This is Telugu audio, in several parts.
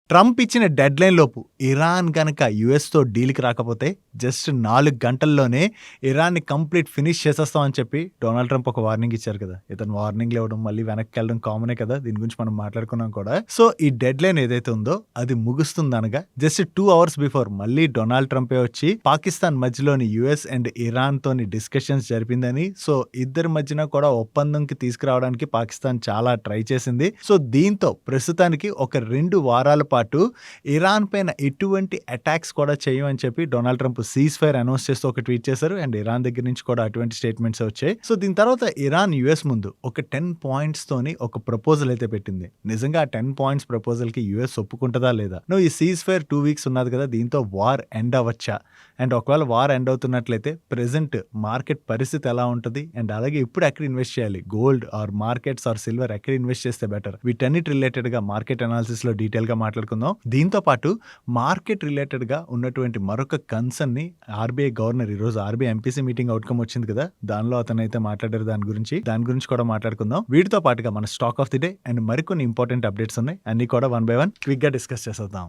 ట్రంప్ ఇచ్చిన డెడ్‌లైన్ లోపు ఇరాన్ గనక యూఎస్‌తో డీల్‌కి రాకపోతే జస్ట్ 4 గంటల్లోనే ఇరాన్‌ని కంప్లీట్ ఫినిష్ చేసేస్తాం అని చెప్పి డొనాల్డ్ ట్రంప్ ఒక వార్నింగ్ ఇచ్చారు కదా! ఇతను వార్నింగ్‌లు ఇవ్వడం మళ్ళీ వెనక్కెళ్ళడం కామనే కదా! దీని గురించి మనం మాట్లాడుకున్నాం కూడా. సో, ఈ డెడ్‌లైన్ ఏదైతే ఉందో అది ముగుస్తుందనగా జస్ట్ 2 అవర్స్ బిఫోర్ మళ్ళీ డొనాల్డ్ ట్రంపే వచ్చి పాకిస్తాన్ మధ్యలోని యూఎస్ అండ్ ఇరాన్‌తోని డిస్కషన్స్ జరిపిందని, సో ఇద్దరి మధ్యన కూడా ఒప్పందంకి తీసుకురావడానికి పాకిస్తాన్ చాలా ట్రై చేసింది. సో, దీంతో ప్రస్తుతానికి ఒక 2 వారాల పాటు ఇరాన్ పైన ఎటువంటి అటాక్స్ కూడా చేయమని చెప్పి Donald Trump cease fire announce చేస్తూ ఒక ట్వీట్ చేశారు. అండ్ ఇరాన్ దగ్గర నుంచి కూడా అటువంటి స్టేట్మెంట్స్ వచ్చాయి. సో దీని తర్వాత ఇరాన్ యుఎస్ ముందు ఒక 10 పాయింట్స్ తోని ఒక ప్రపోజల్ అయితే పెట్టింది. నిజంగా ఆ 10 పాయింట్స్ ప్రపోజల్ కి యుఎస్ ఒప్పుకుంటుందా లేదా? ఈ సీజ్ ఫైర్ 2 వీక్స్ ఉన్నది కదా, దీంతో వార్ ఎండ్ అవ్వచ్చా? అండ్ ఒకవేళ వార్ ఎండ్ అవుతున్నట్లయితే ప్రెసెంట్ మార్కెట్ పరిస్థితి ఎలా ఉంటుంది? అండ్ అలాగే ఇప్పుడు ఎక్కడ ఇన్వెస్ట్ చేయాలి? Gold or markets are silver ఎక్కడ ఇన్వెస్ట్ చేస్తే బెటర్? వీటన్నిటి రిలేటెడ్ గా మార్కెట్ అనాలిసిస్ లో డీటెయిల్ గా మాట్లాడుకుందాం. దీంతో పాటు మార్కెట్ రిలేటెడ్ గా ఉన్నటువంటి మరొక కన్సర్న్ ని ఆర్బీఐ గవర్నర్ ఈ రోజు ఆర్బీఐ ఎంపీసీ మీటింగ్ అవుట్కమ్ వచ్చింది కదా, దానిలో అతను అయితే మాట్లాడారు. దాని గురించి కూడా మాట్లాడుకుందాం. వీటితో పాటుగా మన stock of the day and మరికొన్ని ఇంపార్టెంట్ అప్డేట్స్ ఉన్నాయి. అన్ని కూడా 1 by 1 క్విక్ గా డిస్కస్ చేసేద్దాం.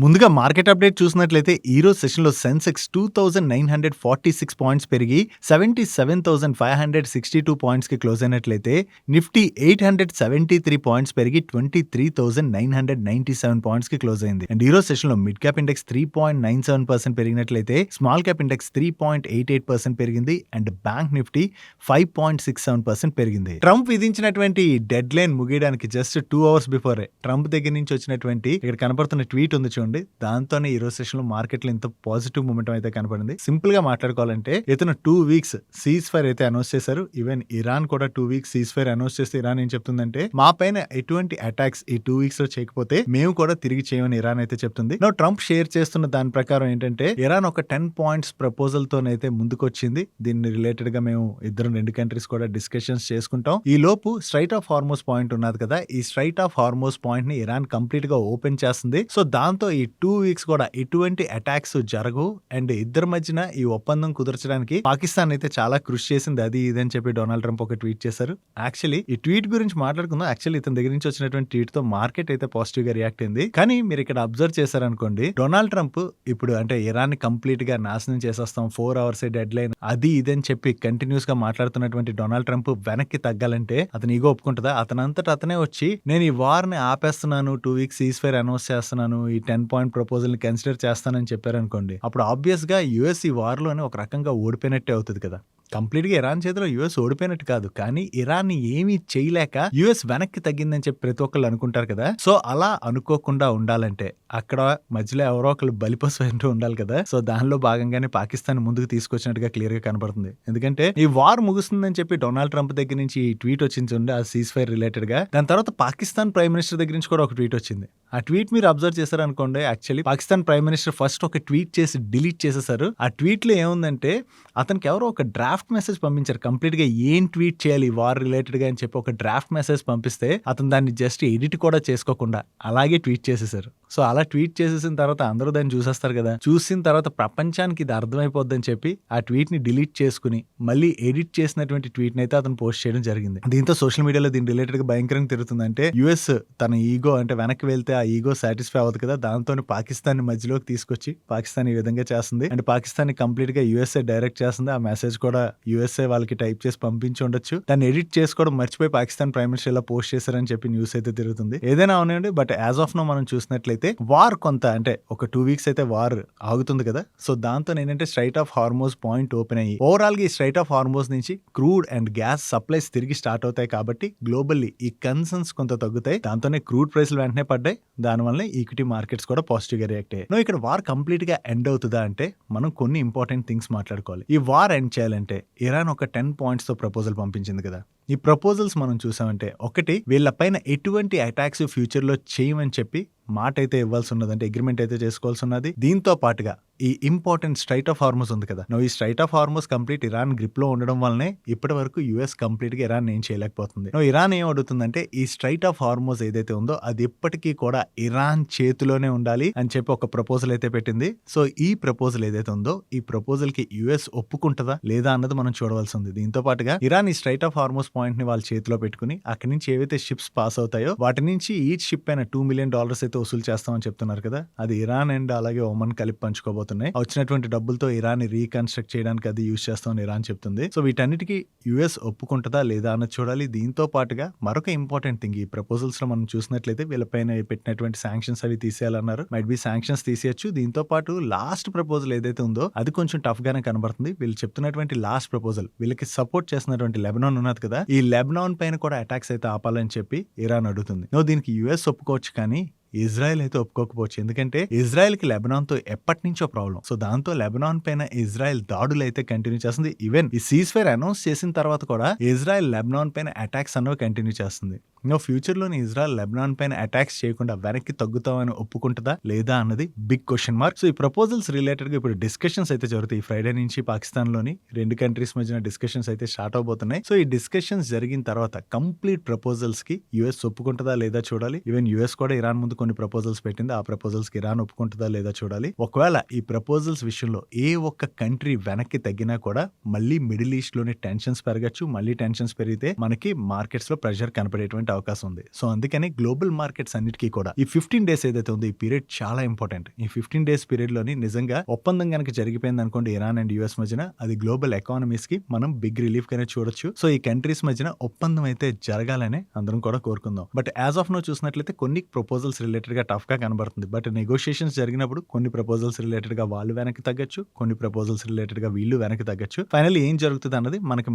ముందుగా మార్కెట్ అప్డేట్ చూసినట్లయితే ఈ రోజు సెషన్లో సెన్సెక్స్ 2946 పాయింట్స్ పెరిగి 77,562 పాయింట్స్ కి క్లోజ్ అయినట్లయితే నిఫ్టీ 873 పాయింట్స్ పెరిగి 23,997 పాయింట్స్ కి క్లోజ్ అయింది. అండ్ ఈ రోజు సెషన్లో మిడ్ క్యాప్ ఇండెక్స్ 3.97% పెరిగినట్లయితే స్మాల్ క్యాప్ ఇండెక్స్ 3.88% పెరిగింది. అండ్ బ్యాంక్ నిఫ్టీ 5.67% పెరిగింది. ట్రంప్ విధించినటువంటి డెడ్ లైన్ ముగియడానికి జస్ట్ 2 అవర్స్ బిఫోర్ ట్రంప్ దగ్గర నుంచి వచ్చినటువంటి ఇక్కడ కనపడుతున్న ట్వీట్ ఉంది చూడండి, దాంతోనే ఈ రోజు సెషన్ లో మార్కెట్ లో ఇంత పాజిటివ్ మూమెంట్ అయితే కనపడింది. సింపుల్ గా మాట్లాడుకోవాలంటే ఇతను 2 వీక్స్ సీజ్ ఫైర్ అయితే అనౌన్స్ చేశారు. ఈవెన్ ఇరాన్ కూడా 2 వీక్స్ సీజ్ ఫైర్ అనౌన్స్ చేస్తే ఇరాన్ ఏం చెప్తుందంటే మా పైన ఎటువంటి అటాక్స్ ఈ 2 వీక్స్ లో చేయకపోతే మేము కూడా తిరిగి చేయమని ఇరాన్ అయితే చెప్తుంది. ట్రంప్ షేర్ చేస్తున్న దాని ప్రకారం ఏంటంటే ఇరాన్ ఒక 10 పాయింట్స్ ప్రపోజల్ తోనైతే ముందుకొచ్చింది. దీన్ని రిలేటెడ్ గా మేము ఇద్దరం 2 కంట్రీస్ కూడా డిస్కషన్స్ చేసుకుంటాం. ఈ లోపు స్ట్రైట్ ఆఫ్ హార్మోస్ పాయింట్ ఉన్నది కదా, ఈ స్ట్రైట్ ఆఫ్ హార్మోస్ పాయింట్ ని ఇరాన్ కంప్లీట్ గా ఓపెన్ చేస్తుంది. సో దాంతో ఈ 2 వీక్స్ కూడా ఎటువంటి అటాక్స్ జరగవు. అండ్ ఇద్దరి మధ్యన ఈ ఒప్పందం కుదర్చడానికి పాకిస్తాన్ అయితే చాలా కృషి చేసింది. అది ఇదని చెప్పి డొనాల్డ్ ట్రంప్ ఒక ట్వీట్ చేశారు. యాక్చువల్లీ ఈ ట్వీట్ గురించి మాట్లాడుకుందాం. యాక్చువల్లీ ఇతని దగ్గర నుంచి వచ్చినటువంటి ట్వీట్ తో మార్కెట్ అయితే పాజిటివ్ గా రియాక్ట్ అయింది. కానీ మీరు ఇక్కడ అబ్జర్వ్ చేశారనుకోండి, డొనాల్డ్ ట్రంప్ ఇప్పుడు అంటే ఇరాన్ ని కంప్లీట్ గా నాశనం చేసేస్తాం, 4 అవర్స్ డెడ్ లైన్ అది ఇదని చెప్పి కంటిన్యూస్ గా మాట్లాడుతున్నటువంటి డొనాల్డ్ ట్రంప్ వెనక్కి తగ్గాలంటే అతను ఈగో ఒప్పుకుంటుందా? అతనంతట అతనే వచ్చి నేను ఈ వార్ ని ఆపేస్తున్నాను, 2 వీక్స్ సీజ్ ఫైర్ అనౌన్స్ చేస్తున్నాను, ఈ 10 పాయింట్ ప్రపోజల్ ని కన్సిడర్ చేస్తానని చెప్పారనుకోండి, అప్పుడు ఆబ్వియస్ గా యుఎస్ ఈ వార్ లోనే ఒక రకంగా ఓడిపోయినట్టే అవుతుంది కదా. కంప్లీట్ గా ఇరాన్ చేతిలో యుఎస్ ఓడిపోయినట్టు కాదు, కానీ ఇరాన్ ని ఏమీ చేయలేక యుఎస్ వెనక్కి తగ్గిందని చెప్పి ప్రతి ఒక్కళ్ళు అనుకుంటారు కదా. సో అలా అనుకోకుండా ఉండాలంటే అక్కడ మధ్యలో ఎవరో ఒకళ్ళు బలిపశు అంటూ ఉండాలి కదా. సో దానిలో భాగంగానే పాకిస్తాన్ ముందుకు తీసుకొచ్చినట్టుగా క్లియర్ గా కనబడుతుంది. ఎందుకంటే ఈ వార్ ముగుస్తుందని చెప్పి డొనాల్డ్ ట్రంప్ దగ్గర నుంచి ఈ ట్వీట్ వచ్చింది ఆ సీజ్ ఫైర్ రిలేటెడ్ గా. దాని తర్వాత పాకిస్తాన్ ప్రైమ్ మినిస్టర్ దగ్గర నుంచి కూడా ఒక ట్వీట్ వచ్చింది. ఆ ట్వీట్ మీరు అబ్జర్వ్ చేశారనుకోండి, actually Pakistan prime minister first ఒక ట్వీట్ చేసి డిలీట్ చేసేసారు. ఆ ట్వీట్ లో ఏముందంటే అతనికి ఎవరో ఒక డ్రాఫ్ట్ మెసేజ్ పంపించారు. కంప్లీట్ గా ఏం ట్వీట్ చేయాలి వార్ రిలేటెడ్ గా అని చెప్పి ఒక డ్రాఫ్ట్ మెసేజ్ పంపిస్తే అతను దాన్ని జస్ట్ ఎడిట్ కూడా చేసుకోకుండా అలాగే ట్వీట్ చేసేసారు. సో అలా ట్వీట్ చేసేసిన తర్వాత అందరూ దాన్ని చూసేస్తారు కదా. చూసిన తర్వాత ప్రపంచానికి ఇది అర్థమైపోద్దని చెప్పి ఆ ట్వీట్ ని డిలీట్ చేసుకుని మళ్ళీ ఎడిట్ చేసినటువంటి ట్వీట్ ని అయితే అతను పోస్ట్ చేయడం జరిగింది. దీంతో సోషల్ మీడియాలో దీని రిలేటెడ్ గా భయంకరంగా తిరుగుతుంది. అంటే యుఎస్ తన ఈగో అంటే వెనక్కి వెళ్తే ఆ ఈగో సాటిస్ఫై అవ్వదు కదా, దాంతో పాకిస్తాన్ మధ్యలోకి తీసుకొచ్చి పాకిస్తాన్ ఈ విధంగా చేస్తుంది. అండ్ పాకిస్తాన్ కంప్లీట్ గా యుఎస్ఏ డైరెక్ట్ చేస్తుంది. ఆ మెసేజ్ కూడా యుఎస్ఏ వాళ్ళకి టైప్ చేసి పంపించి ఉండొచ్చు. దాన్ని ఎడిట్ చేసుకోవడం మర్చిపోయి పాకిస్తాన్ ప్రైమ్ మినిస్టర్ ఇలా పోస్ట్ చేశారని చెప్పి న్యూస్ అయితే తిరుగుతుంది. ఏదైనా అవునండి, బట్ యాజ్ ఆఫ్ నో మనం చూసినట్లయితే వార్ కొంత అంటే ఒక 2 వీక్స్ అయితే వార్ ఆగుతుంది కదా. సో దాంతో ఏంటంటే straight of Hormuz point open అయ్యి ఓవరాల్ గా ఈ స్ట్రైట్ ఆఫ్ హార్మోస్ నుంచి క్రూడ్ అండ్ గ్యాస్ సప్లైస్ తిరిగి స్టార్ట్ అవుతాయి. కాబట్టి గ్లోబల్లీ ఈ కన్సర్న్స్ కొంత తగ్గుతాయి. దాంతోనే క్రూడ్ ప్రైస్లు వెంటనే పడ్డాయి. దానివల్ల ఈక్విటీ మార్కెట్స్ కూడా పాజిటివ్ గా రియాక్ట్ అయ్యాయి. ఇక్కడ వార్ కంప్లీట్ గా ఎండ్ అవుతుందా అంటే మనం కొన్ని ఇంపార్టెంట్ థింగ్స్ మాట్లాడుకోవాలి. ఈ వార్ ఎండ్ చేయాలంటే ఇరాన్ ఒక 10 పాయింట్స్ తో ప్రపోజల్ పంపించింది కదా. ఈ ప్రపోజల్స్ మనం చూసామంటే ఒకటి, వీళ్ళపైన ఎటువంటి అటాక్స్ ఫ్యూచర్ లో చేయమని చెప్పి మాట అయితే ఇవ్వాల్సి ఉన్నది, అంటే అగ్రిమెంట్ అయితే చేసుకోవాల్సి ఉన్నది. దీంతో పాటుగా ఈ ఇంపార్టెంట్ స్ట్రైట్ ఆఫ్ హార్మోస్ ఉంది కదా, ఈ straight of Hormuz complete Iran grip లో ఉండడం వల్లనే ఇప్పటి వరకు యుఎస్ కంప్లీట్ గా ఇరాన్ ఏం చేయలేకపోతుంది. ఇరాన్ ఏం అడుగుతుందంటే ఈ స్ట్రైట్ ఆఫ్ హార్మోస్ ఏదైతే ఉందో అది ఎప్పటికీ కూడా ఇరాన్ చేతిలోనే ఉండాలి అని చెప్పి ఒక ప్రపోజల్ అయితే పెట్టింది. సో ఈ ప్రపోజల్ ఏదైతే ఉందో ఈ ప్రపోజల్ కి యుఎస్ ఒప్పుకుంటుందా లేదా అన్నది మనం చూడవలసి ఉంది. దీంతో పాటుగా ఇరాన్ ఈ స్ట్రైట్ ఆఫ్ హార్మోస్ పాయింట్ ని వాళ్ళ చేతిలో పెట్టుకుని అక్కడి నుంచి ఏవైతే షిప్స్ పాస్ అవుతాయో వాటి నుంచి ఈచ్ షిప్ పైన $2 million అయితే వసూలు చేస్తామని చెప్తున్నారు కదా, అది ఇరాన్ అండ్ అలాగే ఒమన్ కలిపి పంచుకోబోతున్నాయి. వచ్చినటువంటి డబ్బులతో ఇరాన్ ని రీకన్స్ట్రక్ట్ చేయడానికి అది యూజ్ చేస్తామని ఇరాన్ చెప్తుంది. సో వీటన్నిటికీ యుఎస్ ఒప్పుకుంటుందా లేదా అన్నది చూడాలి. దీంతో పాటుగా మరొక ఇంపార్టెంట్ థింగ్, ఈ ప్రపోజల్స్ లో మనం చూసినట్లయితే వీళ్ళపైన పెట్టినటువంటి శాంక్షన్స్ అవి తీసేయాలన్నారు. మైట్ బి శాంక్షన్స్ తీసేయచ్చు. దీంతో పాటు లాస్ట్ ప్రపోజల్ ఏదైతే ఉందో అది కొంచెం టఫ్ గానే కనబడుతుంది. వీళ్ళు చెప్తున్నటువంటి లాస్ట్ ప్రపోజల్, వీళ్ళకి సపోర్ట్ చేస్తున్నటువంటి లెబనాన్ ఉన్నది కదా, ఈ లెబనాన్ పైన కూడా అటాక్స్ అయితే ఆపాలని చెప్పి ఇరాన్ అడుగుతుంది. దీనికి యుఎస్ ఒప్పుకోవచ్చు కానీ ఇజ్రాయెల్ అయితే ఒప్పుకోకపోవచ్చు. ఎందుకంటే ఇజ్రాయెల్ కి లెబనాన్ తో ఎప్పటి నుంచో ప్రాబ్లం. సో దాంతో లెబనాన్ పైన ఇజ్రాయెల్ దాడులు అయితే కంటిన్యూ చేస్తుంది. ఈవెన్ ఈ సీజ్ ఫైర్ అనౌన్స్ చేసిన తర్వాత కూడా ఇజ్రాయెల్ లెబనాన్ పైన అటాక్స్ అన్నవి కంటిన్యూ చేస్తుంది. ఫ్యూచర్ లోని ఇజ్రాయెల్ లెబనాన్ పైన అటాక్స్ చేయకుండా వెనక్కి తగ్గుతామని ఒప్పుకుంటుందా లేదా అన్నది బిగ్ క్వశ్చన్ మార్క్. సో ఈ ప్రపోజల్స్ రిలేటెడ్ గా ఇప్పుడు డిస్కషన్స్ అయితే జరుగుతాయి. ఫ్రైడే నుంచి పాకిస్తాన్ లోని 2 కంట్రీస్ మధ్యన డిస్కషన్స్ అయితే స్టార్ట్ అవబోతున్నాయి. సో ఈ డిస్కషన్స్ జరిగిన తర్వాత కంప్లీట్ ప్రపోజల్స్ కి యుఎస్ ఒప్పుకుంటుందా లేదా చూడాలి. ఈవెన్ యుఎస్ కూడా ఇరాన్ ముందు కొన్ని ప్రపోజల్స్ పెట్టింది. ఆ ప్రపోజల్స్ కి ఇరాన్ ఒప్పుకుంటుందా లేదా చూడాలి. ఒకవేళ ఈ ప్రపోజల్స్ విషయంలో ఏ ఒక్క కంట్రీ వెనక్కి తగ్గినా కూడా మళ్ళీ మిడిల్ ఈస్ట్ లోని టెన్షన్స్ పెరగచ్చు. మళ్ళీ టెన్షన్స్ పెరిగితే మనకి మార్కెట్స్ లో ప్రెషర్ కనపడేటువంటి అవకాశం ఉంది. సో అందుకని గ్లోబల్ మార్కెట్స్ అన్నిటికీ కూడా ఈ 15 days ఏదైతే ఉందో ఈ పీరియడ్ చాలా ఇంపార్టెంట్. ఈ 15 days పీరియడ్ లోని నిజంగా ఒప్పందం కనుక జరిగిపోయింది అనుకోండి ఇరాన్ అండ్ యుఎస్ మధ్యన, అది గ్లోబల్ ఎకానమీస్ కి మనం బిగ్ రిలీఫ్ గానే చూడొచ్చు. సో ఈ కంట్రీస్ మధ్యన ఒప్పందం అయితే జరగాలనే అందరం కూడా కోరుకుందాం. బట్ యాజ్ ఆఫ్ నో చూసినట్లయితే కొన్ని ప్రపోజల్స్ రిలేటెడ్ గా టఫ్ గా కనబడుతుంది. బట్ నెగోషియేషన్స్ జరిగినప్పుడు కొన్ని ప్రపోజల్స్ రిలేటెడ్ గా వాళ్ళు వెనక్కి తగ్గచ్చు, కొన్ని ప్రపోజల్స్ రిలేటెడ్ గా వీళ్ళు వెనక్కి తగ్గచ్చు. ఫైనల్ ఏం జరుగుతుంది అన్నది మనకి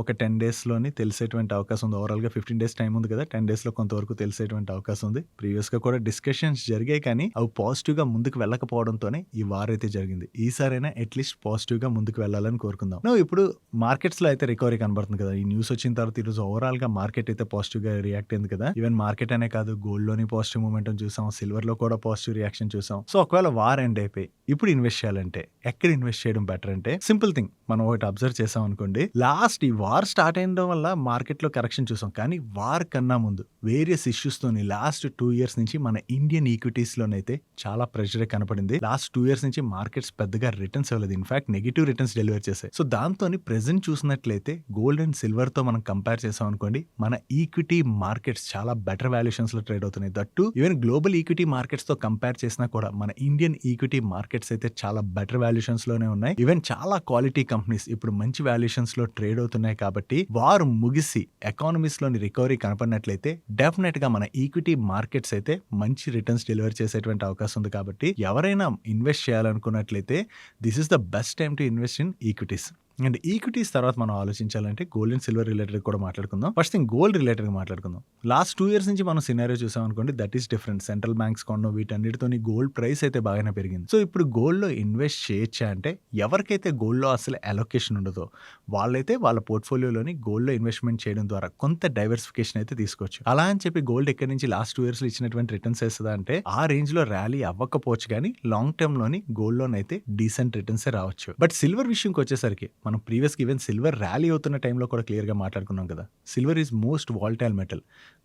ఒక 10 days లోని తెలిసేటువంటి అవకాశం ఉంది. ఓవరాల్ గా 15 days టైం ఉంది కదా, 10 days లో కొంతవరకు తెలిసేటువంటి అవకాశం ఉంది. ప్రీవియస్ గా కూడా డిస్కషన్స్ జరిగాయి కానీ అవి పాజిటివ్ గా ముందుకు వెళ్ళకపోవడంతోనే ఈ వార్ అయితే జరిగింది. ఈసారైనా అట్లీస్ట్ పాజిటివ్ గా ముందుకు వెళ్ళాలని కోరుకుందాం. ఇప్పుడు మార్కెట్స్ లో అయితే రికవరీ కనబడుతుంది కదా. ఈ న్యూస్ వచ్చిన తర్వాత ఈ రోజు ఓవరాల్ గా మార్కెట్ అయితే పాజిటివ్ గా రియాక్ట్ అయింది కదా. ఈవెన్ మార్కెట్ అనే కాదు, గోల్డ్ లోని పాజిటివ్ మూమెంటం చూసాం, సిల్వర్ లో కూడా పాజిటివ్ రియాక్షన్ చూసాం. సో ఒకవేళ వార్ ఎండ్ అయిపోయి ఇప్పుడు ఇన్వెస్ట్ చేయాలంటే ఎక్కడ ఇన్వెస్ట్ చేయడం బెటర్ అంటే సింపుల్ థింగ్, మనం ఒకటి అబ్జర్వ్ చేసాం అనుకోండి, లాస్ట్ ఈ వార్ స్టార్ట్ అయిన వల్ల మార్కెట్ లో కరెక్షన్ చూసాం. కానీ వార్ కన్నా ముందు వేరియస్ ఇష్యూస్ తోని లాస్ట్ 2 years నుంచి మన ఇండియన్ ఈక్విటీస్ లోనైతే చాలా ప్రెషర్ కనపడింది. లాస్ట్ 2 years నుంచి మార్కెట్స్ పెద్దగా రిటర్న్స్ ఇవ్వలేదు. ఇన్ఫాక్ట్ నెగిటివ్ రిటర్న్స్ డెలివర్ చేశాయి. సో దాంతో ప్రెసెంట్ చూసినట్లయితే గోల్డ్ అండ్ సిల్వర్ తో మనం కంపేర్ చేసాం అనుకోండి, మన ఈక్విటీ మార్కెట్స్ చాలా బెటర్ వాల్యుయేషన్స్ లో ట్రేడ్ అవుతున్నాయి. That even global equity markets తో కంపేర్ చేసినా కూడా మన ఇండియన్ ఈక్విటీ మార్కెట్స్ అయితే చాలా బెటర్ వాల్యుయేషన్స్ లోనే ఉన్నాయి. ఈవెన్ చాలా క్వాలిటీ కంపెనీస్ ఇప్పుడు మంచి వాల్యుయేషన్స్ లో ట్రేడ్ అవుతున్నాయి. కాబట్టి వారు ముగిసి ఎకానమీస్ లోని రికవరీ కనపడినట్లయితే డెఫినెట్ గా మన ఈక్విటీ మార్కెట్స్ అయితే మంచి రిటర్న్స్ డెలివర్ చేసేటువంటి అవకాశం ఉంది. కాబట్టి ఎవరైనా ఇన్వెస్ట్ చేయాలనుకున్నట్లయితే this is the best time to invest in equities. And equities తర్వాత మనం ఆలోచించాలంటే గోల్డ్ అండ్ సిల్వర్ రిలేటెడ్ కూడా మాట్లాడుకుందాం. ఫస్ట్ థింగ్ గోల్డ్ రిలేటెడ్ మాట్లాడుకుందాం. లాస్ట్ 2 years నుంచి మనం సినారియో చూసాం అనుకోండి, that is different. Central banks కొనడం వీటన్నిటితో గోల్డ్ ప్రైస్ అయితే బాగానే పెరిగింది. సో ఇప్పుడు గోల్డ్ లో ఇన్వెస్ట్ చేయొచ్చా అంటే ఎవరికైతే గోల్డ్ లో అసలు అలొకేషన్ ఉండదో వాళ్ళైతే వాళ్ళ పోర్ట్ఫోలియోలోని గోల్డ్ లో ఇన్వెస్ట్మెంట్ చేయడం ద్వారా కొంత డైవర్సిఫికేషన్ అయితే తీసుకోవచ్చు. అలా అని చెప్పి గోల్డ్ ఎక్కడి నుంచి లాస్ట్ 2 years లో ఇచ్చినటువంటి రిటర్న్స్ వేస్తుందా అంటే ఆ రేంజ్ లో ర్యాలీ అవ్వకపోవచ్చు, కానీ లాంగ్ టర్మ్ లోని గోల్డ్ లోన్ అయితే డీసెంట్ రిటర్న్స్ రావచ్చు. బట్ సిల్వర్ విషయంకి వచ్చేసరికి మనం ప్రీవియస్ ఈవెన్ సిల్వర్ ర్యాలీ అవుతున్న టైంలో కూడా క్లియర్ గా మాట్లాడుకున్నాం కదా, silver is most volatile metal.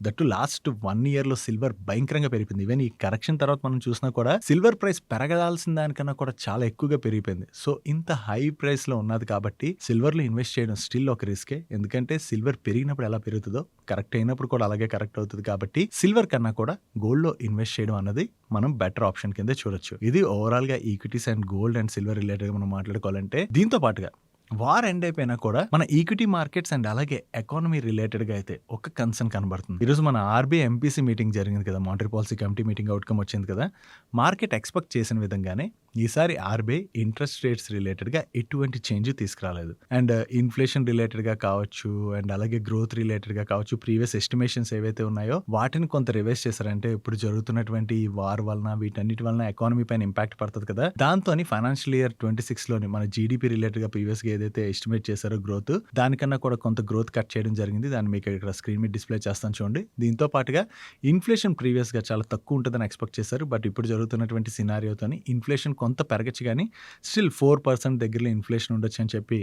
That last 1 year లో సిల్వర్ భయంకరంగా పెరిగిపోయింది. ఈవెన్ ఈ కరెక్షన్ తర్వాత మనం చూసినా కూడా సిల్వర్ ప్రైస్ పెరగాల్సిన దానికన్నా కూడా చాలా ఎక్కువగా పెరిగిపోయింది. సో ఇంత హై ప్రైస్ లో ఉన్నది కాబట్టి సిల్వర్ లో ఇన్వెస్ట్ చేయడం స్టిల్ ఒక రిస్కే. ఎందుకంటే సిల్వర్ పెరిగినప్పుడు ఎలా పెరుగుతుందో కరెక్ట్ అయినప్పుడు కూడా అలాగే కరెక్ట్ అవుతుంది. కాబట్టి సిల్వర్ కన్నా కూడా గోల్డ్ లో ఇన్వెస్ట్ చేయడం అన్నది మనం బెటర్ ఆప్షన్ కింద చూడొచ్చు. ఇది ఓవరాల్ గా equities and gold and silver related మనం మాట్లాడుకోవాలంటే. దీంతో పాటుగా వార్ ఎండ్ అయిపోయినా కూడా మన ఈక్విటీ మార్కెట్స్ అండ్ అలాగే ఎకానమీ రిలేటెడ్ గా అయితే ఒక కన్సర్న్ కనబడుతుంది. ఈరోజు మన ఆర్బీఐ ఎంపీసీ మీటింగ్ జరిగింది కదా, monetary policy committee meeting outcome వచ్చింది కదా. మార్కెట్ ఎక్స్పెక్ట్ చేసిన విధంగానే ఈసారి ఆర్బీఐ ఇంట్రెస్ట్ రేట్స్ రిలేటెడ్ గా ఎటువంటి చేంజ్ తీసుకురాలేదు. అండ్ ఇన్ఫ్లేషన్ రిలేటెడ్ గా కావచ్చు అండ్ అలాగే గ్రోత్ రిలేటెడ్ గా కావచ్చు, ప్రీవియస్ ఎస్టిమేషన్స్ ఏవైతే ఉన్నాయో వాటిని కొంత రివైజ్ చేశారంటే ఇప్పుడు జరుగుతున్నటువంటి ఈ వార్ వలన వీటన్నిటి వలన ఎకానమీ పైన ఇంపాక్ట్ పడుతుంది కదా. దాంతో ఫైనాన్షియల్ ఇయర్ 26 లోని మన జీడీపీ రిలేటెడ్ గా ప్రీవియస్ గా ఏదైతే ఎస్టిమేట్ చేశారో గ్రోత్, దానికన్నా కూడా కొంత గ్రోత్ కట్ చేయడం జరిగింది. దాన్ని మీకు ఇక్కడ స్క్రీన్ మీద డిస్ప్లే చేస్తాను చూడండి. దీంతో పాటుగా ఇన్ఫ్లేషన్ ప్రీవియస్ గా చాలా తక్కువ ఉంటుందని ఎక్స్పెక్ట్ చేశారు. బట్ ఇప్పుడు జరుగుతున్నటువంటి సినారియోతోని ఇన్ఫ్లేషన్ కొంత పెరగచ్చు కానీ స్టిల్ 4% దగ్గరలో ఇన్ఫ్లేషన్ ఉండొచ్చు అని చెప్పి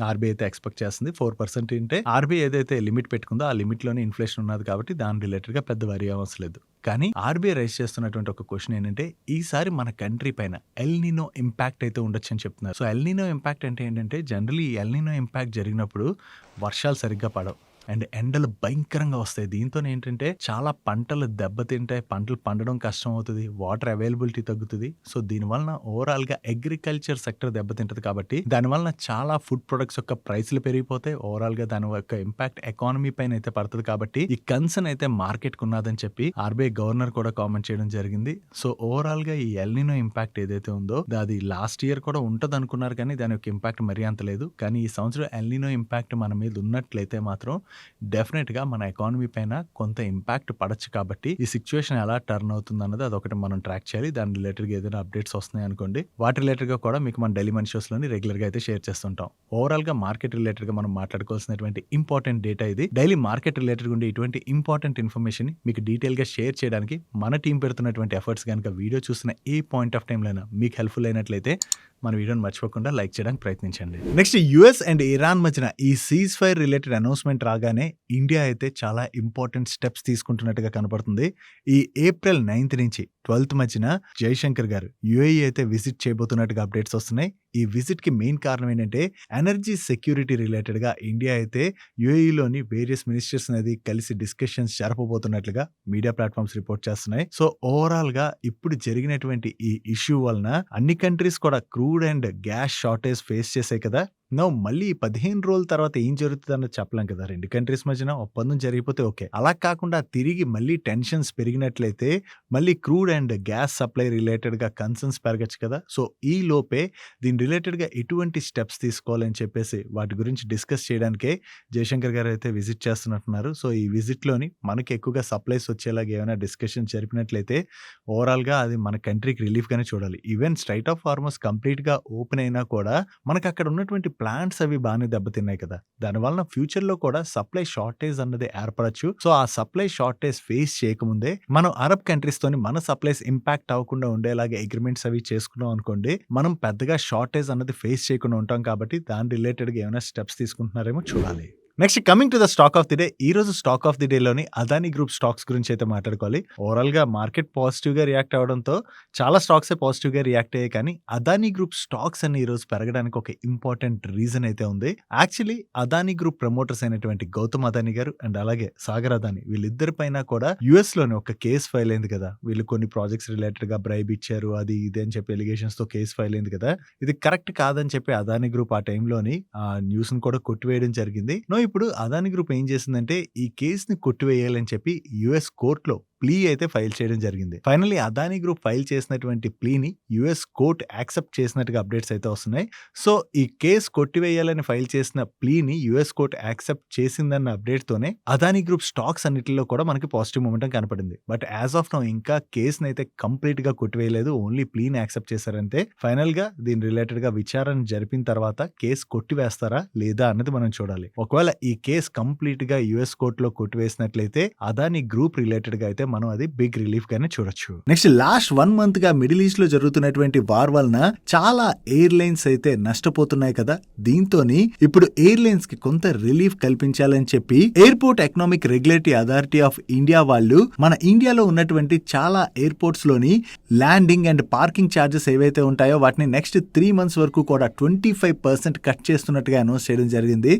ఆర్బీఐ అయితే ఎక్స్పెక్ట్ చేస్తుంది. 4% అంటే ఆర్బీఐ ఏదైతే లిమిట్ పెట్టుకుందో ఆ లిమిట్లోనే ఇన్ఫ్లేషన్ ఉన్నది కాబట్టి దాని రిలేటెడ్గా పెద్ద వరి అవసరం లేదు. కానీ ఆర్బీఐ రైజ్ చేస్తున్నటువంటి ఒక క్వశ్చన్ ఏంటంటే ఈసారి మన కంట్రీ పైన ఎల్ నినో ఇంపాక్ట్ అయితే ఉండొచ్చు అని చెప్తున్నారు. సో ఎల్ నినో ఇంపాక్ట్ అంటే ఏంటంటే జనరలీ ఎల్ నినో ఇంపాక్ట్ జరిగినప్పుడు వర్షాలు సరిగ్గా పడవు అండ్ ఎండలు భయంకరంగా వస్తాయి. దీంతో ఏంటంటే చాలా పంటలు దెబ్బతింటాయి, పంటలు పండడం కష్టం అవుతుంది, వాటర్ అవైలబిలిటీ తగ్గుతుంది. సో దీనివలన ఓవరాల్గా అగ్రికల్చర్ సెక్టర్ దెబ్బతింటది కాబట్టి దానివలన చాలా ఫుడ్ ప్రొడక్ట్స్ యొక్క ప్రైస్లు పెరిగిపోతాయి. ఓవరాల్గా దాని యొక్క ఇంపాక్ట్ ఎకానమీ పైన అయితే పడుతుంది కాబట్టి ఈ కన్సర్న్ అయితే మార్కెట్కి ఉన్నదని చెప్పి ఆర్బీఐ గవర్నర్ కూడా కామెంట్ చేయడం జరిగింది. సో ఓవరాల్గా ఈ ఎల్ నినో ఇంపాక్ట్ ఏదైతే ఉందో అది లాస్ట్ ఇయర్ కూడా ఉంటుంది అనుకున్నారు కానీ దాని యొక్క ఇంపాక్ట్ మరీ అంత లేదు. కానీ ఈ సంవత్సరం ఎల్ నినో ఇంపాక్ట్ మన మీద ఉన్నట్లయితే మాత్రం డెఫినెట్గా మన ఎకానమీ పైన కొంత ఇంపాక్ట్ పడచ్చు. కాబట్టి ఈ సిచ్యువేషన్ ఎలా టర్న్ అవుతుంది అన్నది అదొకటి మనం ట్రాక్ చేయాలి. దాని రిలేటెడ్గా ఏదైనా అప్డేట్స్ వస్తున్నాయి అనుకోండి, వాటి రిలేటెడ్గా కూడా మీకు మన డైలీ మనీ షోస్లోని రెగ్యులర్గా అయితే షేర్ చేస్తుంటాం. ఓవరాల్గా మార్కెట్ రిలేటెడ్గా మనం మాట్లాడుకోవాల్సినటువంటి ఇంపార్టెంట్ డేటా ఇది. డైలీ మార్కెట్ రిలేటెడ్గా ఉండే ఇటువంటి ఇంపార్టెంట్ ఇన్ఫర్మేషన్ మీకు డీటెయిల్గా షేర్ చేయడానికి మన టీం పెడుతున్నటువంటి ఎఫర్ట్స్ కనుక వీడియో చూసిన ఏ పాయింట్ ఆఫ్ టైంలో అయినా మీకు హెల్ప్ఫుల్ అయినట్లయితే మన వీడియోని మర్చిపోకుండా లైక్ చేయడానికి ప్రయత్నించండి. నెక్స్ట్ యుఎస్ అండ్ ఇరాన్ మధ్యన ఈ సీజ్ ఫైర్ రిలేటెడ్ అనౌన్స్మెంట్ రాగానే ఇండియా అయితే చాలా ఇంపార్టెంట్ స్టెప్స్ తీసుకుంటున్నట్టుగా కనపడుతుంది. ఈ ఏప్రిల్ 9th నుంచి 12th మధ్యన జైశంకర్ గారు యుఏఈ అయితే విజిట్ చేయబోతున్నట్టుగా అప్డేట్స్ వస్తున్నాయి. ఈ విజిట్ కి మెయిన్ కారణం ఏంటంటే ఎనర్జీ సెక్యూరిటీ రిలేటెడ్ గా ఇండియా అయితే యుఏఈలోని వేరియస్ మినిస్టర్స్ అనేది కలిసి డిస్కషన్స్ జరపబోతున్నట్లుగా మీడియా ప్లాట్ఫామ్స్ రిపోర్ట్ చేస్తున్నాయి. సో ఓవరాల్ గా ఇప్పుడు జరిగినటువంటి ఈ ఇష్యూ వలన అన్ని కంట్రీస్ కూడా crude and gas shortage face చేసాయి కదా. మళ్ళీ 15 రోజుల తర్వాత ఏం జరుగుతుంది అన్నది చెప్పలేం కదా. రెండు కంట్రీస్ మధ్యన ఒప్పందం జరిగిపోతే ఓకే, అలా కాకుండా తిరిగి మళ్ళీ టెన్షన్స్ పెరిగినట్లయితే మళ్ళీ crude and gas supply related గా కన్సర్న్స్ పెరగచ్చు కదా. సో ఈ లోపే దీని రిలేటెడ్ గా ఎటువంటి స్టెప్స్ తీసుకోవాలని చెప్పేసి వాటి గురించి డిస్కస్ చేయడానికే జయశంకర్ గారు అయితే విజిట్ చేస్తున్నట్టున్నారు. సో ఈ విజిట్ లోని మనకి ఎక్కువగా సప్లైస్ వచ్చేలాగా ఏమైనా డిస్కషన్ జరిపినట్లయితే ఓవరాల్ గా అది మన కంట్రీకి రిలీఫ్ గానే చూడాలి. Even straight of Hormuz complete గా ఓపెన్ అయినా కూడా మనకు అక్కడ ఉన్నటువంటి ప్లాంట్స్ అవి బాగానే దెబ్బతిన్నాయి కదా. దానివల్ల ఫ్యూచర్ లో కూడా సప్లై షార్టేజ్ అన్నది ఏర్పడచ్చు. సో ఆ సప్లై షార్టేజ్ ఫేస్ చేయకముందే మనం అరబ్ కంట్రీస్ తోని మన సప్లైస్ ఇంపాక్ట్ అవ్వకుండా ఉండేలాగా అగ్రిమెంట్స్ అవి చేసుకున్నాం అనుకోండి, మనం పెద్దగా షార్టేజ్ అన్నది ఫేస్ చేయకుండా ఉంటాం. కాబట్టి దాని రిలేటెడ్ గా ఏమైనా స్టెప్స్ తీసుకుంటున్నారేమో చూడాలి. Next coming to the stock of the day. ఈ రోజు స్టాక్ ఆఫ్ ది డే లోని అదానీ గ్రూప్ స్టాక్స్ గురించి అయితే మాట్లాడుకోవాలి. ఓవరాల్ గా మార్కెట్ పాజిటివ్ గా రియాక్ట్ అవడంతో చాలా స్టాక్స్ పాజిటివ్ గా రియాక్ట్ అయ్యాయి. కానీ అదానీ గ్రూప్ స్టాక్స్ అన్ని ఈ రోజు పెరగడానికి ఒక ఇంపార్టెంట్ రీజన్ అయితే ఉంది. యాక్చువల్లీ అదానీ గ్రూప్ ప్రమోటర్స్ అయినటువంటి గౌతమ్ అదానీ గారు అండ్ అలాగే సాగర్ అదానీ వీళ్ళిద్దరి పైన కూడా యుఎస్ లోని ఒక కేసు ఫైల్ అయింది కదా. వీళ్ళు కొన్ని ప్రాజెక్ట్స్ రిలేటెడ్ గా బ్రైబ్ ఇచ్చారు, అది ఇది అని చెప్పి ఎలిగేషన్స్ తో కేసు ఫైల్ అయింది కదా. ఇది కరెక్ట్ కాదని చెప్పి అదానీ గ్రూప్ ఆ టైంలోని ఆ న్యూస్ ని కూడా కొట్టివేయడం జరిగింది. ఇప్పుడు అదానీ గ్రూప్ ఏం చేసిందంటే ఈ కేసుని కొట్టివేయాలని చెప్పి యుఎస్ కోర్టులో ప్లీ అయితే ఫైల్ చేయడం జరిగింది. ఫైనల్లీ అదానీ గ్రూప్ ఫైల్ చేసినటువంటి ప్లీని యుఎస్ కోర్ట్ యాక్సెప్ట్ చేసినట్టుగా అప్డేట్స్ అయితే వస్తున్నాయి. సో ఈ కేసు కొట్టివేయాలని ఫైల్ చేసిన ప్లీని యుఎస్ కోర్ట్ యాక్సెప్ట్ చేసిందన్న అప్డేట్ తోనే అదానీ గ్రూప్ స్టాక్స్ అన్నిటిలో కూడా మనకి పాజిటివ్ మూమెంటం కనపడింది. బట్ యాజ్ ఆఫ్ నౌ ఇంకా కేసుని అయితే కంప్లీట్ గా కొట్టివేయలేదు, ఓన్లీ ప్లీని యాక్సెప్ట్ చేశారంతే. ఫైనల్ గా దీని రిలేటెడ్ గా విచారణ జరిపిన తర్వాత కేసు కొట్టివేస్తారా లేదా అన్నది మనం చూడాలి. ఒకవేళ ఈ కేసు కంప్లీట్ గా యుఎస్ కోర్ట్ లో కొట్టివేసినట్లయితే అదానీ గ్రూప్ రిలేటెడ్ గా అయితే మనం అది బిగ్ రిలీఫ్ గానే చూడొచ్చు. నెక్స్ట్ లాస్ట్ 1 month గా మిడిల్ ఈస్ట్ లో జరుగుతున్నటువంటి వార్ వలన చాలా ఎయిర్లైన్స్ అయితే నష్టపోతున్నాయి కదా. దీంతోని ఇప్పుడు ఎయిర్లైన్స్ కి కొంత రిలీఫ్ కల్పించాలని చెప్పి airport economic regulatory authority of India వాళ్ళు మన ఇండియాలో ఉన్నటువంటి చాలా ఎయిర్పోర్ట్స్ లోని ల్యాండింగ్ అండ్ పార్కింగ్ ఛార్జెస్ ఏవైతే ఉంటాయో వాటిని నెక్స్ట్ 3 months వరకు కూడా 25% కట్ చేస్తున్నట్టుగా అనౌన్స్ చేయడం జరిగింది.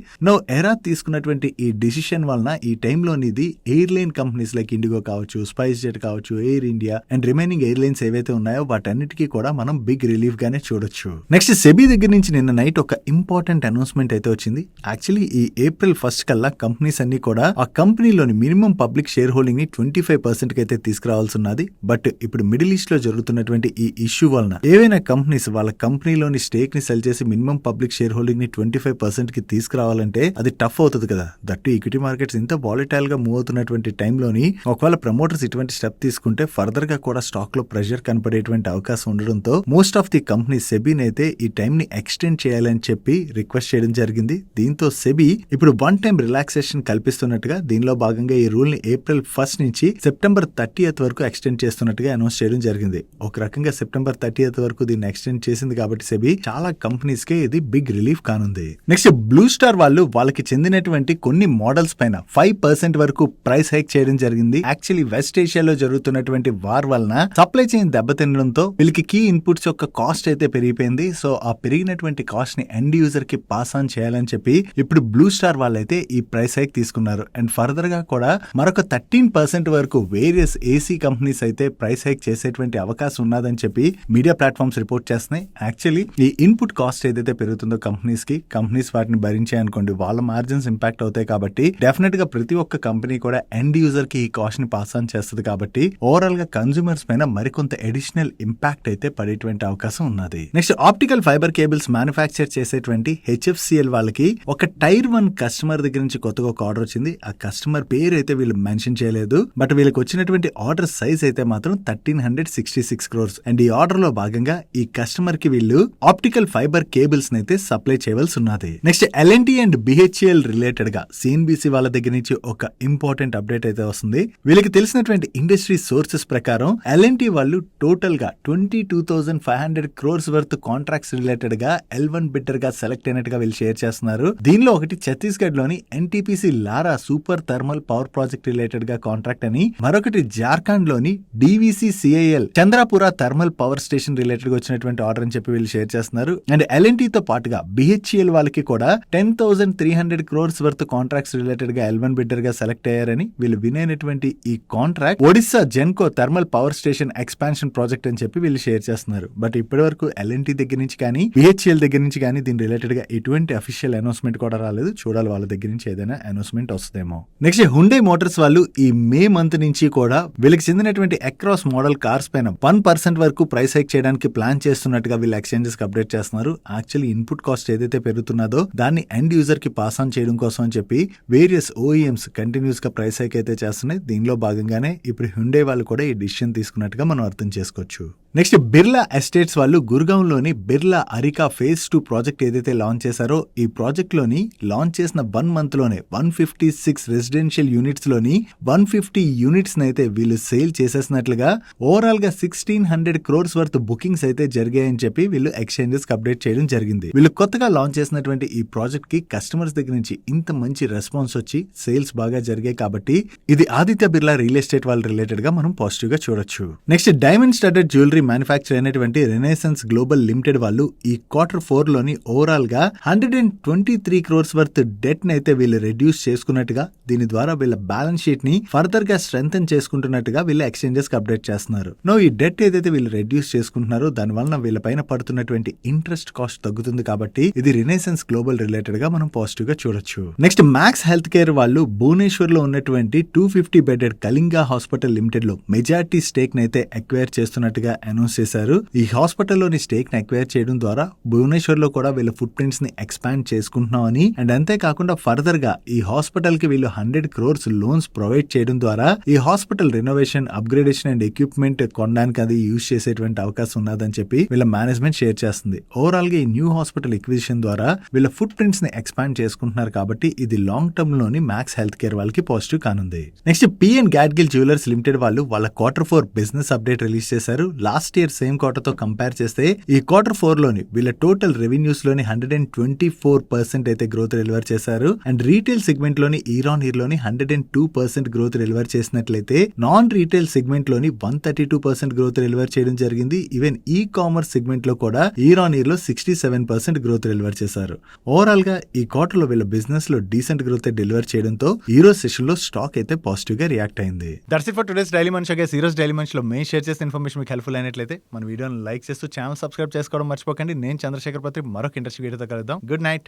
ఎరా తీసుకున్నటువంటి ఈ డిసిషన్ వలన ఈ టైంలోని ఇది ఎయిర్లైన్ కంపెనీస్ లైక్ ఇండిగో కావచ్చు, స్పైస్ జెట్ కావచ్చు, air India and remaining airlines ఏవైతే ఉన్నాయో వాటన్నిటికీ కూడా మనం బిగ్ రిలీఫ్ గానే చూడొచ్చు. నెక్స్ట్ సెబీ దగ్గర నుంచి నిన్న నైట్ ఒక ఇంపార్టెంట్ అనౌన్స్మెంట్ అయితే వచ్చింది. యాక్చువల్లీ ఈ ఏప్రిల్ 1st కల్లా కంపెనీస్ అన్ని కూడా ఆ కంపెనీలోని మినిమం పబ్లిక్ షేర్ హోల్డింగ్ ని 25% కి అయితే తీసుకురావాల్సి ఉన్నది. బట్ ఇప్పుడు మిడిల్ ఈస్ట్ లో జరుగుతున్నటువంటి ఈ ఇష్యూ వలన ఏవైనా కంపెనీస్ వాళ్ళ కంపెనీలోని స్టేక్ ని సెల్ చేసి మినిమం పబ్లిక్ షేర్ హోల్డింగ్ ని 25% కి తీసుకురావాలంటే అది టఫ్ అవుతుంది కదా. దట్టు ఈక్విటీ మార్కెట్స్ ఇంత వాలటైల్ గా మూవ్ అవుతున్నటువంటి టైంలోని ఒకవేళ ప్రమోట్ మోటార్స్ ఇటువంటి స్టెప్ తీసుకుంటే ఫర్దర్ గా కూడా స్టాక్ లో ప్రెషర్ కనపడేటువంటి అవకాశం ఉండడంతో మోస్ట్ ఆఫ్ ది కంపెనీ సెబీని అయితే ఈ టైం ని ఎక్స్టెండ్ చేయాలని చెప్పి రిక్వెస్ట్ చేయడం జరిగింది. దీంతో సెబీ ఇప్పుడు 1 టైం రిలాక్సేషన్ కల్పిస్తున్నట్టుగా, దీనిలో భాగంగా ఈ రూల్ ని ఏప్రిల్ 1 నుంచి సెప్టెంబర్ 30th వరకు ఎక్స్టెండ్ చేస్తున్నట్టుగా అనౌన్స్ చేయడం జరిగింది. ఒక రకంగా సెప్టెంబర్ 30th వరకు దీన్ని ఎక్స్టెండ్ చేసింది కాబట్టి సెబీ చాలా కంపెనీస్ కి ఇది బిగ్ రిలీఫ్ కానుంది. నెక్స్ట్ బ్లూ స్టార్ వాళ్ళు వాళ్ళకి చెందినటువంటి కొన్ని మోడల్స్ పైన 5% వరకు ప్రైస్ హైక్ చేయడం జరిగింది. యాక్చువల్లీ వెస్ట్ ఏషియాలో జరుగుతున్నటువంటి వార్ వలన సప్లై చైన్ దెబ్బతినడంతో వీళ్ళకి కీ ఇన్పుట్స్ యొక్క కాస్ట్ అయితే పెరిగిపోయింది. సో ఆ పెరిగినటువంటి కాస్ట్ ని ఎండ్ యూజర్ కి పాస్ ఆన్ చేయాలని చెప్పి ఇప్పుడు బ్లూ స్టార్ వాళ్ళైతే ఈ ప్రైస్ హైక్ తీసుకున్నారు. అండ్ ఫర్దర్ గా కూడా మరొక 13% వరకు వేరియస్ ఏసీ కంపెనీస్ అయితే ప్రైస్ హైక్ చేసేటువంటి అవకాశం ఉన్నదని చెప్పి మీడియా ప్లాట్ఫామ్స్ రిపోర్ట్ చేస్తున్నాయి. యాక్చువల్లీ ఈ ఇన్పుట్ కాస్ట్ ఏదైతే పెరుగుతుందో కంపెనీస్ వాటిని భరించాయనుకోండి, వాళ్ళ మార్జిన్స్ ఇంపాక్ట్ అవుతాయి. కాబట్టి డెఫినెట్ గా ప్రతి ఒక్క కంపెనీ కూడా ఎండ్ యూజర్ కి ఈ కాస్ట్ ని పాస్ ఆన్ చేస్తుంది. కాబట్టి ఓవరాల్ గా కన్స్యూమర్స్ పైన మరికొంత అడిషనల్ ఇంపాక్ట్ అయితే పడేటువంటి అవకాశం ఉన్నది. Next optical fibre cables manufacture చేసేటువంటి HFCL వాళ్ళకి ఒక టైర్ 1 కస్టమర్ దగ్గర నుంచి కొత్తగా ఒక ఆర్డర్ వచ్చింది. ఆ కస్టమర్ పేరు అయితే వీళ్ళు మెన్షన్ చేయలేదు. బట్ వీళ్ళకి వచ్చినటువంటి ఆర్డర్ సైజ్ అయితే మాత్రం 1366 crores. అండ్ ఈ ఆర్డర్ లో భాగంగా ఈ కస్టమర్ కి వీళ్ళు ఆప్టికల్ ఫైబర్ కేబుల్స్ అయితే సప్లై చేయవలసి ఉన్నది. Next L&T and BHEL related గా CNBC వాళ్ళ దగ్గర నుంచి ఒక ఇంపార్టెంట్ అప్డేట్ అయితే వస్తుంది. వీళ్ళకి తెలిసినటువంటి ఇండస్ట్రీ సోర్సెస్ ప్రకారం L&T వాళ్ళు టోటల్ గా 22,500 crores వర్త్ కాంట్రాక్ట్స్ రిలేటెడ్ గా L1 బిడ్డర్ గా సెలెక్ట్ అయినట్టుగా వీళ్ళు షేర్ చేస్తున్నారు. దీనిలో ఒకటి ఛత్తీస్గఢ్ లోని NTPC Lara super thermal power project related గా కాంట్రాక్ట్ అని, మరొకటి జార్ఖండ్ లోని DVC-CIL Chandrapura thermal power station related గా వచ్చినటువంటి ఆర్డర్ అని చెప్పి వీళ్ళు షేర్ చేస్తున్నారు. అండ్ L&T తో పాటుగా BHEL వాళ్ళకి కూడా 10,300 crores వర్త్ కాంట్రాక్ట్స్ రిలేటెడ్ గా L1 బిడ్డర్ గా సెలెక్ట్ అయ్యారని, వీళ్ళు వినైనటువంటి ఈ contract Odisha Genco thermal power station expansion project అని చెప్పి వీళ్ళు షేర్ చేస్తున్నారు. బట్ ఇప్పటి వరకు L&T దగ్గర నుంచి కానీ BHEL దగ్గర నుంచి కానీ దీని రిలేటెడ్ గా ఎటువంటి అఫీషియల్ అనౌన్స్మెంట్ కూడా రాలేదు. చూడాలి వాళ్ళ దగ్గర నుంచి ఏదైనా అనౌన్స్మెంట్ వస్తుందేమో. నెక్స్ట్ హుండై మోటార్స్ వాళ్ళు ఈ మే మంత్ నుంచి కూడా వీళ్ళకి చెందినటువంటి అక్రాస్ మోడల్ కార్స్ పైన 1% వరకు ప్రైస్ హైక్ చేయడానికి ప్లాన్ చేస్తున్నట్టుగా వీళ్ళు ఎక్స్చేంజెస్ కి అప్డేట్ చేస్తున్నారు. యాక్చువల్లీ ఇన్పుట్ కాస్ట్ ఏదైతే పెరుగుతున్నదో దాన్ని ఎండ్ యూజర్ కి పాస్ ఆన్ చేయడం కోసం అని చెప్పి వేరియస్ OEMs కంటిన్యూస్ గా ప్రైస్ హైక్ అయితే చేస్తున్నాయి. దీనిలో భాగంగానే ఇప్పుడు హుండై వాళ్ళు కూడా ఈ డిసిషన్ తీసుకున్నట్టుగా మనం అర్థం చేసుకోవచ్చు. నెక్స్ట్ బిర్లా ఎస్టేట్స్ వాళ్ళు గుర్గావ్ లోని బిర్లా అరికా phase 2 ప్రాజెక్ట్ ఏదైతే లాంచ్ చేశారో, ఈ ప్రాజెక్ట్ లోని లాంచ్ చేసిన 1 month లోనే 156 రెసిడెన్షియల్ యూనిట్స్ లోని 150 యూనిట్స్ అయితే వీళ్ళు సేల్ చేసేసినట్లుగా ఓవరాల్ గా 1,600 crores వర్త్ బుకింగ్స్ అయితే జరిగాయని చెప్పి వీళ్ళు ఎక్స్చేంజెస్ కి అప్డేట్ చేయడం జరిగింది. వీళ్ళు కొత్తగా లాంచ్ చేసినటువంటి ఈ ప్రాజెక్ట్ కి కస్టమర్స్ దగ్గర నుంచి ఇంత మంచి రెస్పాన్స్ వచ్చి సేల్స్ బాగా జరిగాయి. కాబట్టి ఇది ఆదిత్య బిర్లా రియల్ ఎస్టేట్ వాళ్ళ రిలేటెడ్ గా మనం పాజిటివ్ గా చూడొచ్చు. Next diamond studded jewellery manufacture అయినటువంటి రెనైసెన్స్ గ్లోబల్ లిమిటెడ్ వాళ్ళు ఈ Q4 లోని ఓవరాల్ గా 123 crores వర్త్ డెట్ ని అయితే వీళ్ళు రెడ్యూస్ చేసుకున్నట్టుగా, దీని ద్వారా వీళ్ళ బ్యాలెన్స్ షీట్ ని ఫర్దర్ గా స్ట్రెంథెన్ చేసుకుంటున్నట్టుగా వీళ్ళు ఎక్స్చేంజెస్ కి అప్డేట్ చేస్తున్నారు. ఈ డెట్ ఏదైతే వీళ్ళు రెడ్యూస్ చేసుకుంటున్నారో దాని వలన వీళ్ళ పైన పడుతున్నటువంటి ఇంట్రెస్ట్ కాస్ట్ తగ్గుతుంది. కాబట్టి ఇది రెనైసెన్స్ గ్లోబల్ రిలేటెడ్ గా మనం పాజిటివ్ గా చూడొచ్చు. నెక్స్ట్ మ్యాక్స్ హెల్త్ కేర్ వాళ్ళు భువనేశ్వర్ లో ఉన్నటువంటి 250 బెడెడ్ కళింగా హాస్పిటల్ లిమిటెడ్ లో మెజారిటీ స్టేక్ ని అయితే అక్వైర్ చేస్తున్నట్టుగా అనౌన్స్ చేశారు. ఈ హాస్పిటల్ లోని స్టేక్ ని అక్వైర్ చేయడం ద్వారా భువనేశ్వర్ లో కూడా వీళ్ళ ఫుట్ ప్రింట్స్ ని ఎక్స్పాండ్ చేసుకుంటున్నామని, అండ్ అంతేకాకుండా ఫర్దర్ గా ఈ హాస్పిటల్ కి వీళ్ళు 100 crores లోన్స్ ప్రొవైడ్ చేయడం ద్వారా ఈ hospital renovation, upgradation and equipment కొనడానికి అది యూజ్ చేసేటువంటి అవకాశం ఉన్నదని చెప్పి వీళ్ళ మేనేజ్మెంట్ షేర్ చేస్తుంది. ఓవరాల్ గా ఈ న్యూ హాస్పిటల్ ఎక్విజిషన్ ద్వారా వీళ్ళ ఫుట్ ప్రింట్స్ ని ఎక్స్పాండ్ చేసుకుంటున్నారు. కాబట్టి ఇది లాంగ్ టర్మ్ లోని మ్యాక్స్ హెల్త్ కేర్ వాళ్ళకి పాజిటివ్ కానుంది. Next P&N Gadgil jewellers limited వాళ్ళు వాళ్ళ Q4 బిజినెస్ అప్డేట్ రిలీజ్ చేశారు. లాస్ట్ ఇయర్ సేమ్ క్వార్టర్ తో కంపేర్ చేస్తే ఈ Q4 లోని వీళ్ళ టోటల్ రెవెన్యూస్ లోని 124% అయితే గ్రోత్ డెలివర్ చేశారు. అండ్ రీటైల్ సెగ్మెంట్ లోని ఇయర్ ఆన్ ఇయర్ లోని 102% గ్రోత్ డెలివర్ చేసినట్లయితే నాన్ రీటైల్ సెగ్మెంట్ లోని 132% గ్రోత్ డెలివర్ చేయడం జరిగింది. ఈవెన్ ఈ కామర్స్ సెగ్మెంట్ లో కూడా ఇయర్ ఆన్ ఇయర్ లో 67% గ్రోత్ డెలివర్ చేశారు. ఓవరాల్ గా ఈ క్వార్టర్ లో వీళ్ళ బిజినెస్ లో డీసెంట్ గ్రోత్ డెలివర్ చేయడంతో ఈ రోజు సెషన్ లో స్టాక్ అయితే పాజిటివ్ గా రియాక్ట్ అయింది. That's it for today's daily మనిషి. ఈ రోజు డైలీ మనిషిలో మేము షేర్ చేసిన ఇన్ఫర్మేషన్ మీకు హెల్ప్ఫుల్ అయినట్లయితే మన వీడియోని లైక్ చేస్తూ ఛానల్ సబ్స్క్రైబ్ చేసుకోవడం మర్చిపోకండి. నేను చంద్రశేఖర్ పత్రి మరొక ఇంట్రెస్టింగ్ వీడియోతో కలుద్దాం. Good night.